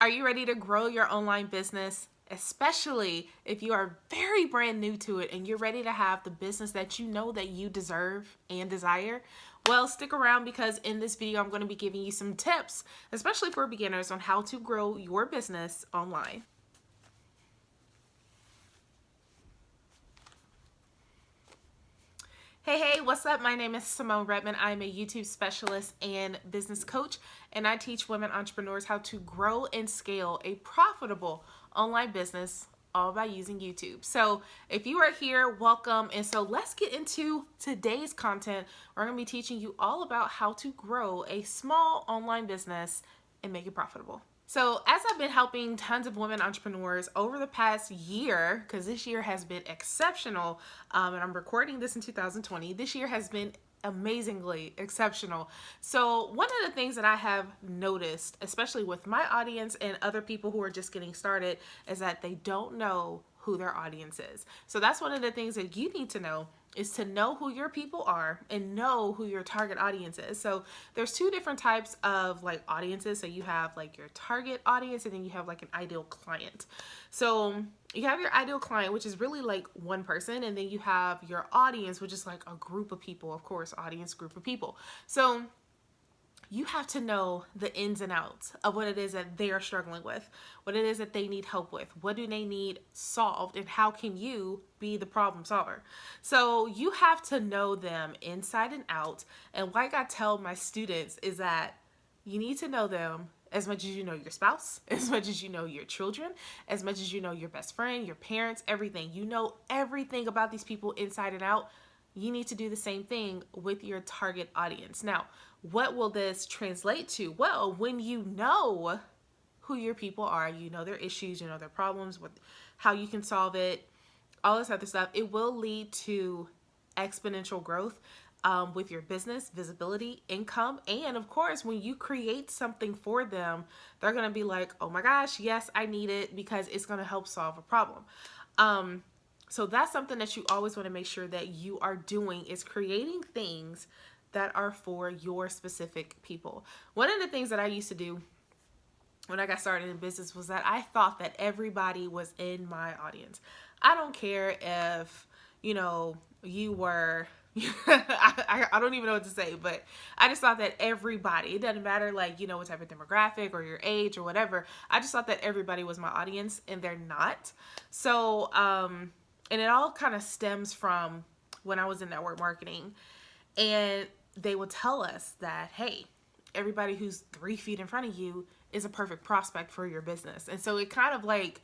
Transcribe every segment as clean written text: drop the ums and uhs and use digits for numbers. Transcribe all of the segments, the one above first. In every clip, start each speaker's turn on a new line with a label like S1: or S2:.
S1: Are you ready to grow your online business? Especially if you are very brand new to it and you're ready to have the business that you know that you deserve and desire? Well, stick around because in this video, I'm going to be giving you some tips, especially for beginners, on how to grow your business online. Hey, what's up? My name is Symone Redmond. I'm a YouTube specialist and business coach, and I teach women entrepreneurs how to grow and scale a profitable online business all by using YouTube. So if you are here, welcome. And so let's get into today's content. We're going to be teaching you all about how to grow a small online business and make it profitable. So as I've been helping tons of women entrepreneurs over the past year, because this year has been exceptional, and I'm recording this in 2020, this year has been amazingly exceptional. So one of the things that I have noticed, especially with my audience and other people who are just getting started, is that they don't know who their audience is. So that's one of the things that you need to know, is to know who your people are and know who your target audience is. So there's two different types of like audiences. So you have like your target audience, and then you have like an ideal client. So you have your ideal client, which is really like one person, and then you have your audience, which is like a group of people. Of course, audience, group of people. So you have to know the ins and outs of what it is that they are struggling with, what it is that they need help with, what do they need solved, and how can you be the problem solver. So you have to know them inside and out. And like I tell my students is that you need to know them as much as you know your spouse, as much as you know your children, as much as you know your best friend, your parents, everything. You know everything about these people inside and out. You need to do the same thing with your target audience. Now, what will this translate to? Well, when you know who your people are, you know their issues, you know their problems, how you can solve it, all this other stuff, it will lead to exponential growth with your business, visibility, income, and of course, when you create something for them, they're going to be like, oh my gosh, yes, I need it, because it's going to help solve a problem. So that's something that you always want to make sure that you are doing, is creating things that are for your specific people. One of the things that I used to do when I got started in business was that I thought that everybody was in my audience. I don't care if, you were, I don't even know what to say, but I just thought that everybody, it doesn't matter like, what type of demographic or your age or whatever. I just thought that everybody was my audience, and they're not. So, and it all kind of stems from when I was in network marketing, and they would tell us that, hey, everybody who's 3 feet in front of you is a perfect prospect for your business. And so it kind of like,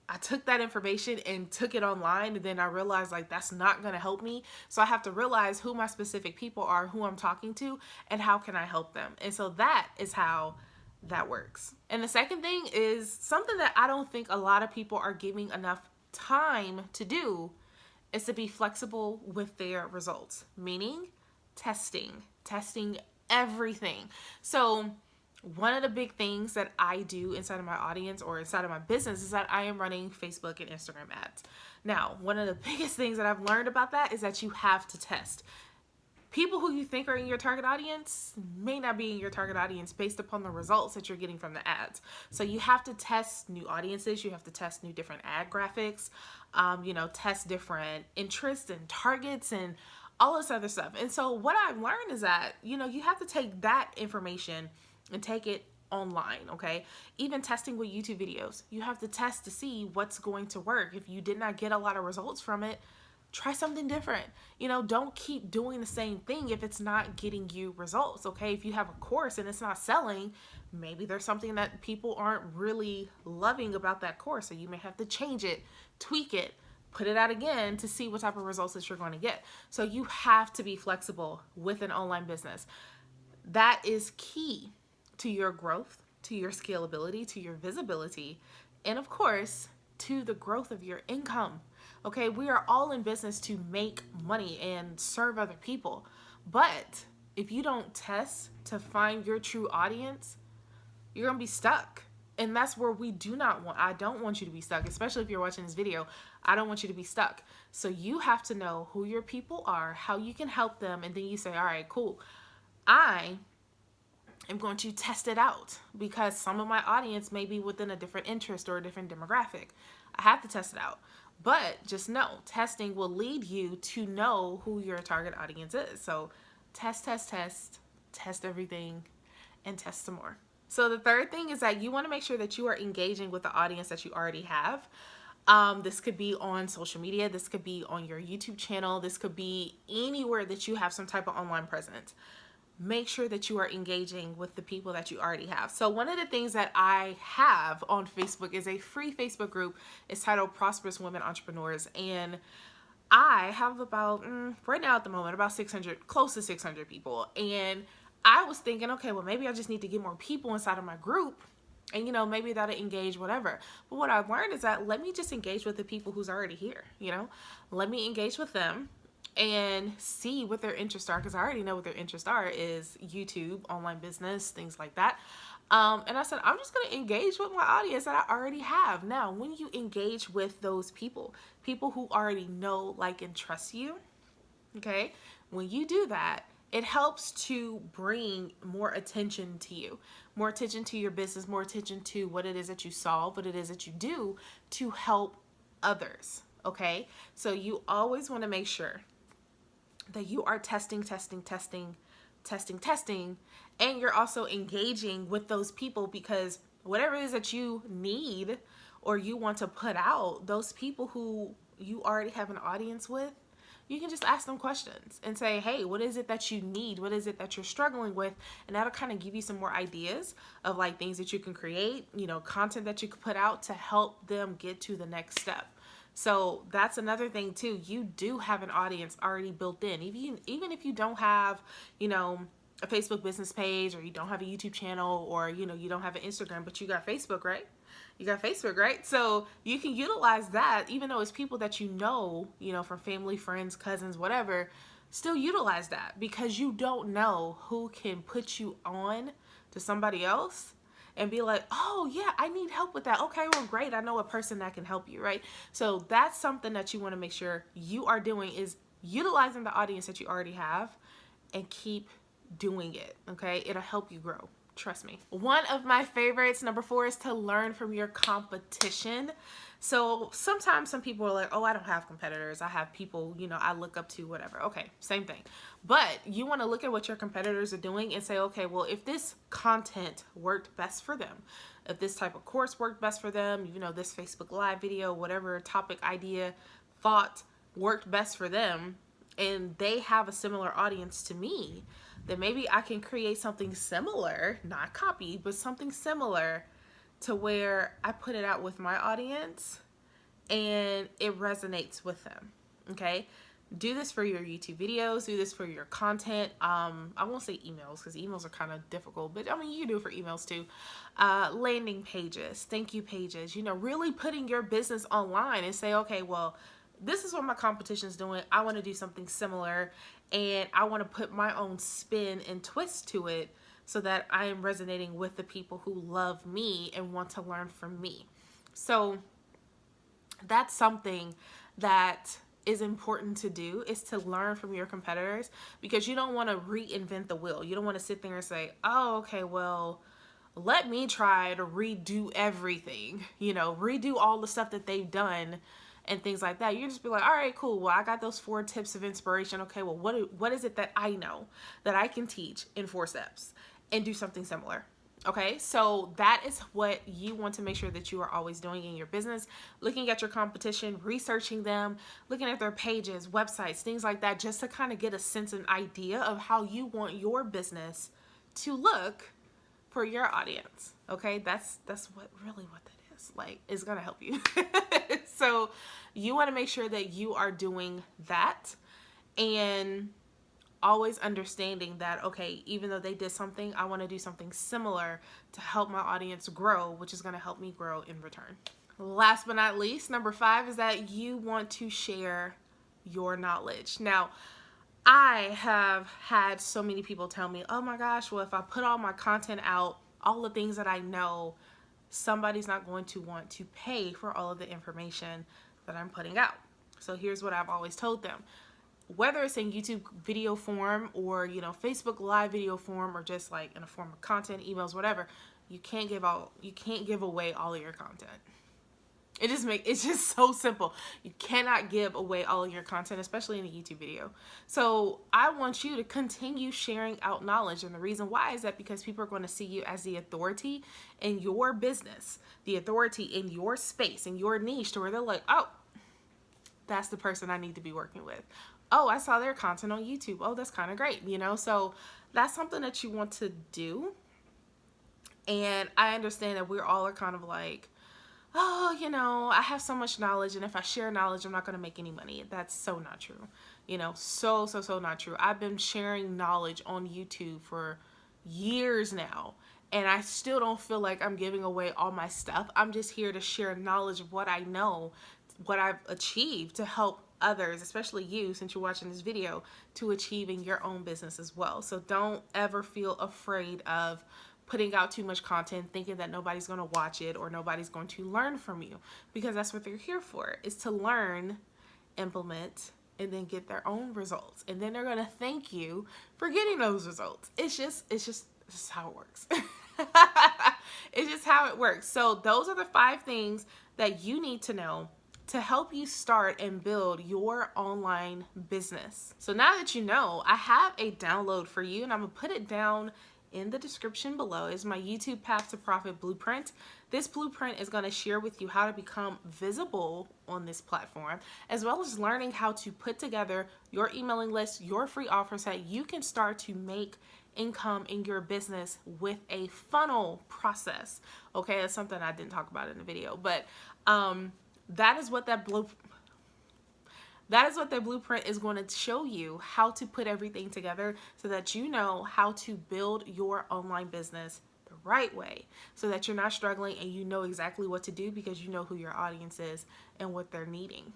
S1: I took that information and took it online, and then I realized like that's not going to help me. So I have to realize who my specific people are, who I'm talking to, and how can I help them. And so that is how that works. And the second thing is something that I don't think a lot of people are giving enough time to do, is to be flexible with their results, meaning testing everything. So one of the big things that I do inside of my audience or inside of my business is that I am running Facebook and Instagram ads. Now, one of the biggest things that I've learned about that is that you have to test. People who you think are in your target audience may not be in your target audience based upon the results that you're getting from the ads. So you have to test new audiences. You have to test new different ad graphics, test different interests and targets and all this other stuff. And so what I've learned is that, you have to take that information and take it online, okay? Even testing with YouTube videos, you have to test to see what's going to work. If you did not get a lot of results from it, try something different. Don't keep doing the same thing if it's not getting you results, okay? If you have a course and it's not selling, maybe there's something that people aren't really loving about that course. So you may have to change it, tweak it, put it out again to see what type of results that you're going to get. So you have to be flexible with an online business. That is key to your growth, to your scalability, to your visibility, and of course, to the growth of your income. Okay, we are all in business to make money and serve other people. But if you don't test to find your true audience, you're going to be stuck. And that's where I don't want you to be stuck, especially if you're watching this video. I don't want you to be stuck. So you have to know who your people are, how you can help them, and then you say, all right, cool. I am going to test it out because some of my audience may be within a different interest or a different demographic. I have to test it out. But just know, testing will lead you to know who your target audience is. So test, test everything, and test some more. So the third thing is that you want to make sure that you are engaging with the audience that you already have. This could be on social media. This could be on your YouTube channel. This could be anywhere that you have some type of online presence. Make sure that you are engaging with the people that you already have. So one of the things that I have on Facebook is a free Facebook group. It's titled Prosperous Women Entrepreneurs. And I have about, right now at the moment, about 600, close to 600 people. And I was thinking, okay, well, maybe I just need to get more people inside of my group. And, maybe that'll engage, whatever. But what I've learned is that let me just engage with the people who's already here, Let me engage with them and see what their interests are, because I already know what their interests are is YouTube, online business, things like that. And I said, I'm just going to engage with my audience that I already have. Now, when you engage with those people who already know, like, and trust you, okay, when you do that, it helps to bring more attention to you, more attention to your business, more attention to what it is that you solve, what it is that you do to help others, okay? So you always want to make sure that you are testing, and you're also engaging with those people, because whatever it is that you need or you want to put out, those people who you already have an audience with, you can just ask them questions and say, hey, what is it that you need? What is it that you're struggling with? And that'll kind of give you some more ideas of like things that you can create, content that you can put out to help them get to the next step. So that's another thing too. You do have an audience already built in. Even if you don't have, a Facebook business page, or you don't have a YouTube channel, or, you don't have an Instagram, but you got Facebook, right? You got Facebook, right? So you can utilize that, even though it's people that from family, friends, cousins, whatever, still utilize that, because you don't know who can put you on to somebody else and be like, oh yeah, I need help with that. Okay, well, great. I know a person that can help you, right? So that's something that you want to make sure you are doing, is utilizing the audience that you already have and keep doing it, okay? It'll help you grow. Trust me. One of my favorites, number 4, is to learn from your competition. So sometimes some people are like, oh, I don't have competitors. I have people, I look up to, whatever. Okay, same thing. But you want to look at what your competitors are doing and say, okay, well, if this content worked best for them, if this type of course worked best for them, this Facebook Live video, whatever topic, idea, thought worked best for them, and they have a similar audience to me, then maybe I can create something similar, not copy, but something similar to where I put it out with my audience and it resonates with them, okay? Do this for your YouTube videos, do this for your content. I won't say emails, because emails are kind of difficult, but you can do it for emails too. Landing pages, thank you pages, really putting your business online and say, okay, well, this is what my competition is doing. I want to do something similar, and I want to put my own spin and twist to it so that I am resonating with the people who love me and want to learn from me. So that's something that is important to do, is to learn from your competitors, because you don't want to reinvent the wheel. You don't want to sit there and say, oh, okay, well, let me try to redo everything, redo all the stuff that they've done and things like that. You just be like, all right, cool. Well, I got those 4 tips of inspiration. Okay, well, what is it that I know that I can teach in 4 steps and do something similar? Okay, so that is what you want to make sure that you are always doing in your business, looking at your competition, researching them, looking at their pages, websites, things like that, just to kind of get a sense and idea of how you want your business to look for your audience. Okay, that's what that is. Like, it's gonna help you. So you want to make sure that you are doing that, and always understanding that, okay, even though they did something, I want to do something similar to help my audience grow, which is going to help me grow in return. Last but not least, number 5 is that you want to share your knowledge. Now, I have had so many people tell me, oh my gosh, well, if I put all my content out, all the things that I know, somebody's not going to want to pay for all of the information that I'm putting out. So here's what I've always told them. whether it's in YouTube video form or, Facebook live video form, or just like in a form of content, emails, whatever, you can't give away all of your content. It's just so simple. You cannot give away all of your content, especially in a YouTube video. So I want you to continue sharing out knowledge. And the reason why is that because people are going to see you as the authority in your business, the authority in your space, in your niche, to where they're like, oh, that's the person I need to be working with. Oh, I saw their content on YouTube. Oh, that's kind of great. So that's something that you want to do. And I understand that we're all are kind of like, oh, I have so much knowledge, and if I share knowledge, I'm not going to make any money. That's so not true. So not true. I've been sharing knowledge on YouTube for years now, and I still don't feel like I'm giving away all my stuff. I'm just here to share knowledge of what I know, what I've achieved, to help others, especially you, since you're watching this video, to achieving your own business as well. So don't ever feel afraid of putting out too much content, thinking that nobody's going to watch it or nobody's going to learn from you, because that's what they're here for, is to learn, implement, and then get their own results. And then they're going to thank you for getting those results. It's just how it works. It's just how it works. So those are the 5 things that you need to know to help you start and build your online business. So now that you know, I have a download for you, and I'm going to put it down in the description below. Is my YouTube Path to Profit Blueprint. This blueprint is going to share with you how to become visible on this platform, as well as learning how to put together your emailing list, your free offers, that you can start to make income in your business with a funnel process. Okay, that's something I didn't talk about in the video, but that is what that blueprint is going to show you, how to put everything together so that you know how to build your online business the right way, so that you're not struggling and you know exactly what to do, because you know who your audience is and what they're needing.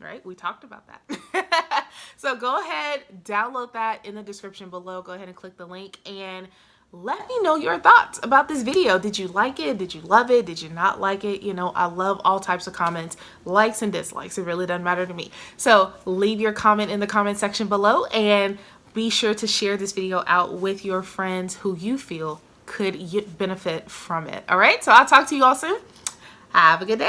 S1: Right? We talked about that. So go ahead, download that in the description below. Go ahead and click the link and let me know your thoughts about this video. Did you like it? Did you love it? Did you not like it? I love all types of comments, likes and dislikes. It really doesn't matter to me. So leave your comment in the comment section below, and be sure to share this video out with your friends who you feel could benefit from it. All right. So I'll talk to you all soon. Have a good day.